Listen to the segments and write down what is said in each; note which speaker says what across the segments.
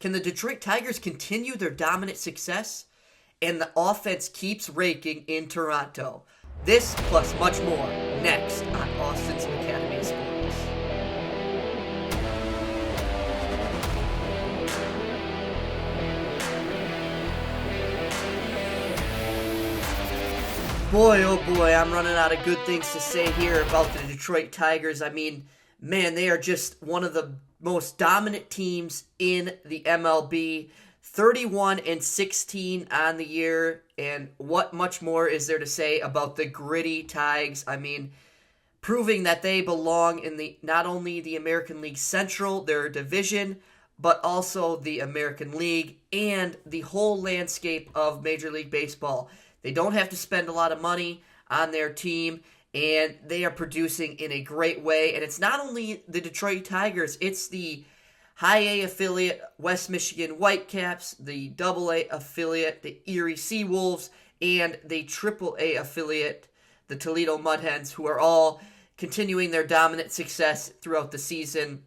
Speaker 1: Can the Detroit Tigers continue their dominant success? And the offense keeps raking in Toronto. This plus much more next on Austin's Academy of Sports. Boy, oh boy, I'm running out of good things to say here about the Detroit Tigers. I mean, man, they are just one of the most dominant teams in the MLB. 31-16 on the year, and what much more is there to say about the gritty Tigers? I mean, proving that they belong in the not only the American League Central, their division, but also the American League and the whole landscape of Major League Baseball. They don't have to spend a lot of money on their team, and they are producing in a great way. And it's not only the Detroit Tigers, it's the High A affiliate West Michigan Whitecaps, the Double A affiliate the Erie Seawolves, and the Triple A affiliate the Toledo Mudhens, who are all continuing their dominant success throughout the season.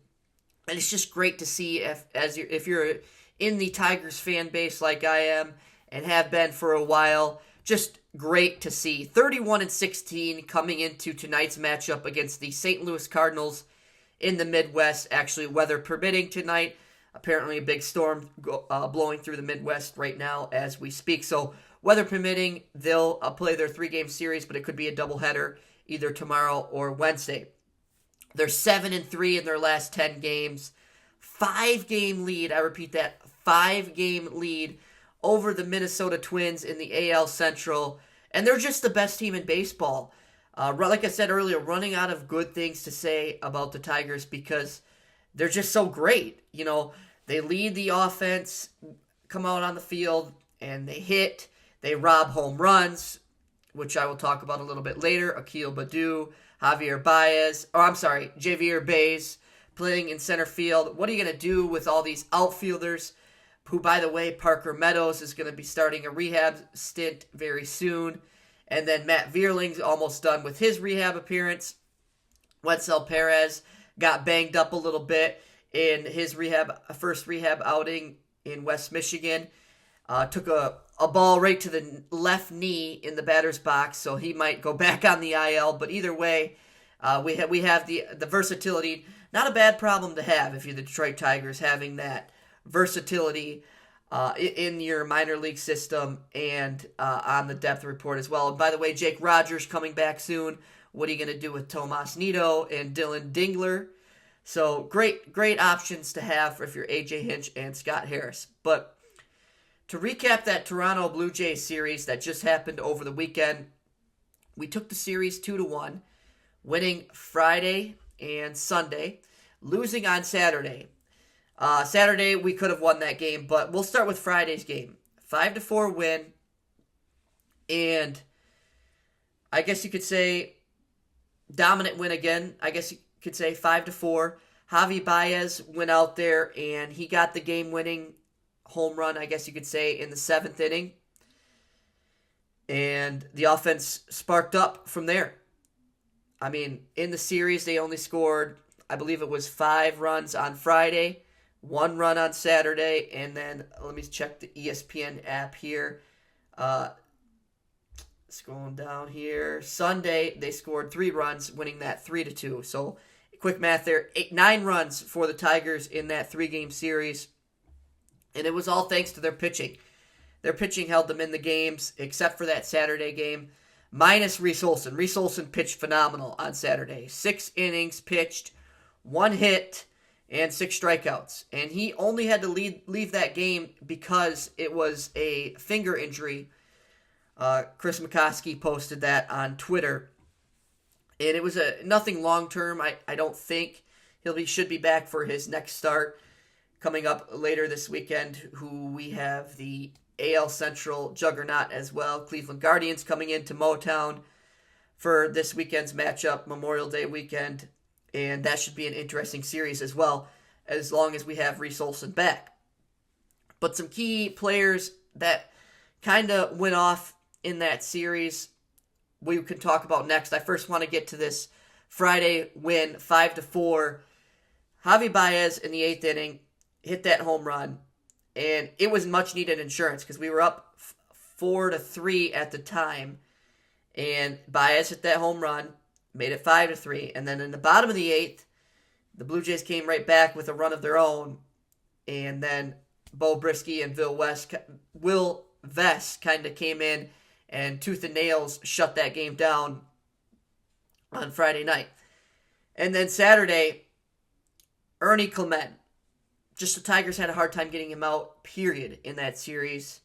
Speaker 1: And it's just great to see if you're in the Tigers fan base like I am and have been for a while. Just great to see. 31-16 coming into tonight's matchup against the St. Louis Cardinals in the Midwest, actually weather permitting tonight. Apparently a big storm blowing through the Midwest right now as we speak. So weather permitting, they'll play their 3-game series, but it could be a doubleheader either tomorrow or Wednesday. They're 7-3 in their last 10 games. 5-game lead, I repeat that, 5-game lead over the Minnesota Twins in the AL Central. And they're just the best team in baseball. Like I said earlier, running out of good things to say about the Tigers because they're just so great. You know, they lead the offense, come out on the field, and they hit. They rob home runs, which I will talk about a little bit later. Akil Baddoo, Javier Baez playing in center field. What are you going to do with all these outfielders who, by the way, Parker Meadows is going to be starting a rehab stint very soon. And then Matt Vierling's almost done with his rehab appearance. Wetzel Perez got banged up a little bit in his first rehab outing in West Michigan. Took a ball right to the left knee in the batter's box, so he might go back on the IL. But either way, we have the versatility. Not a bad problem to have if you're the Detroit Tigers, having that versatility in your minor league system and on the depth report as well. And by the way, Jake Rogers coming back soon. What are you going to do with Tomas Nido and Dylan Dingler? So great options to have if you're AJ Hinch and Scott Harris. But to recap that Toronto Blue Jays series that just happened over the weekend, we took the series 2-1, winning Friday and Sunday, losing on Saturday. Saturday, we could have won that game, but we'll start with Friday's game. 5-4 win, and I guess you could say dominant win again. I guess you could say 5-4. Javi Baez went out there, and he got the game-winning home run, I guess you could say, in the 7th inning. And the offense sparked up from there. I mean, in the series, they only scored, I believe it was 5 runs on Friday, 1 run on Saturday, and then let me check the ESPN app here. Scrolling down here. Sunday, they scored 3 runs, winning that 3-2. So, quick math there. 9 runs for the Tigers in that 3-game series. And it was all thanks to their pitching. Their pitching held them in the games, except for that Saturday game. Minus Reese Olson. Reese Olson pitched phenomenal on Saturday. 6 innings pitched, 1 hit, and 6 strikeouts. And he only had to leave that game because it was a finger injury. Chris McCoskey posted that on Twitter. And it was nothing long-term. I don't think should be back for his next start coming up later this weekend, who we have the AL Central juggernaut as well. Cleveland Guardians coming into Motown for this weekend's matchup, Memorial Day weekend. And that should be an interesting series as well, as long as we have Reese Olson back. But some key players that kind of went off in that series we can talk about next. I first want to get to this Friday win, 5-4. Javi Baez in the 8th inning hit that home run. and it was much needed insurance because we were up 4-3 at the time, and Baez hit that home run, made it 5-3, and then in the bottom of the 8th, the Blue Jays came right back with a run of their own, and then Bo Brisky and Will Vest kind of came in and tooth and nails shut that game down on Friday night. And then Saturday, Ernie Clement. Just the Tigers had a hard time getting him out, period, in that series.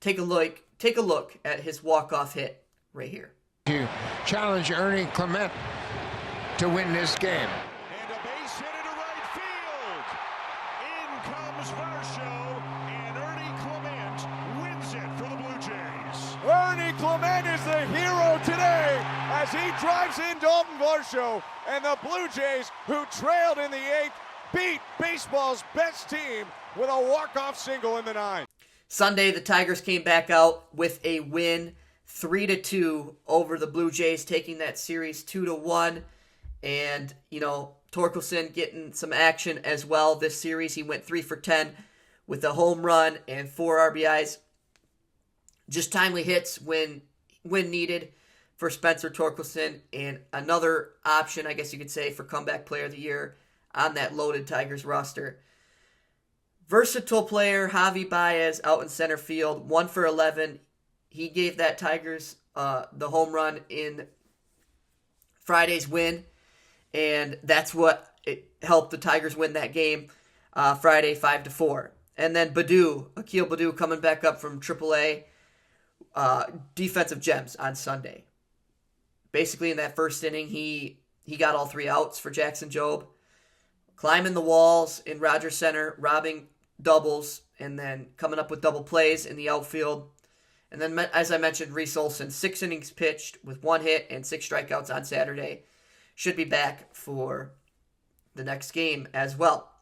Speaker 1: Take a look at his walk-off hit right here.
Speaker 2: To challenge Ernie Clement to win this game.
Speaker 3: And a base hit into right field. In comes Varsho, and Ernie Clement wins it for the Blue Jays.
Speaker 4: Ernie Clement is the hero today as he drives in Dalton Varsho, and the Blue Jays, who trailed in the 8th, beat baseball's best team with a walk-off single in the 9th.
Speaker 1: Sunday, the Tigers came back out with a win, 3-2 over the Blue Jays, taking that series 2-1. And, Torkelson getting some action as well this series. He went 3 for 10 with a home run and 4 RBIs. Just timely hits when needed for Spencer Torkelson, and another option, I guess you could say, for comeback player of the year on that loaded Tigers roster. Versatile player Javi Baez out in center field, 1 for 11. He gave that Tigers the home run in Friday's win, and that's what helped the Tigers win that game Friday 5-4. And then Akil Baddoo coming back up from AAA, defensive gems on Sunday. Basically in that first inning, he got all 3 outs for Jackson Jobe, climbing the walls in Rogers Center, robbing doubles, and then coming up with double plays in the outfield. And then, as I mentioned, Reese Olson, 6 innings pitched with 1 hit and 6 strikeouts on Saturday. Should be back for the next game as well.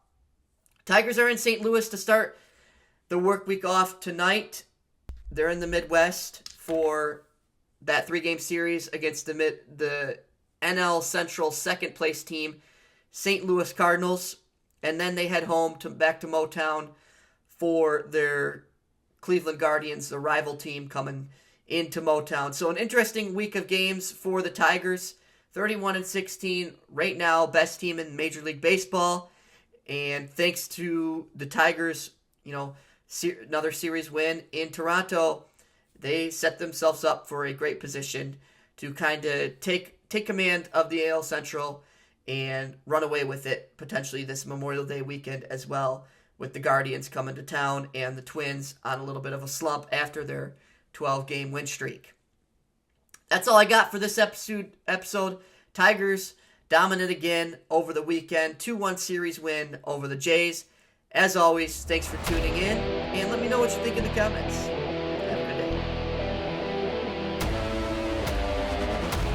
Speaker 1: Tigers are in St. Louis to start the work week off tonight. They're in the Midwest for that 3-game series against the NL Central second-place team, St. Louis Cardinals. And then they head home back to Motown for their Cleveland Guardians, the rival team coming into Motown. So an interesting week of games for the Tigers. 31-16 right now, best team in Major League Baseball. And thanks to the Tigers, another series win in Toronto, they set themselves up for a great position to kind of take command of the AL Central and run away with it potentially this Memorial Day weekend as well, with the Guardians coming to town and the Twins on a little bit of a slump after their 12-game win streak. That's all I got for this episode. Tigers dominant again over the weekend. 2-1 series win over the Jays. As always, thanks for tuning in, and let me know what you think in the comments.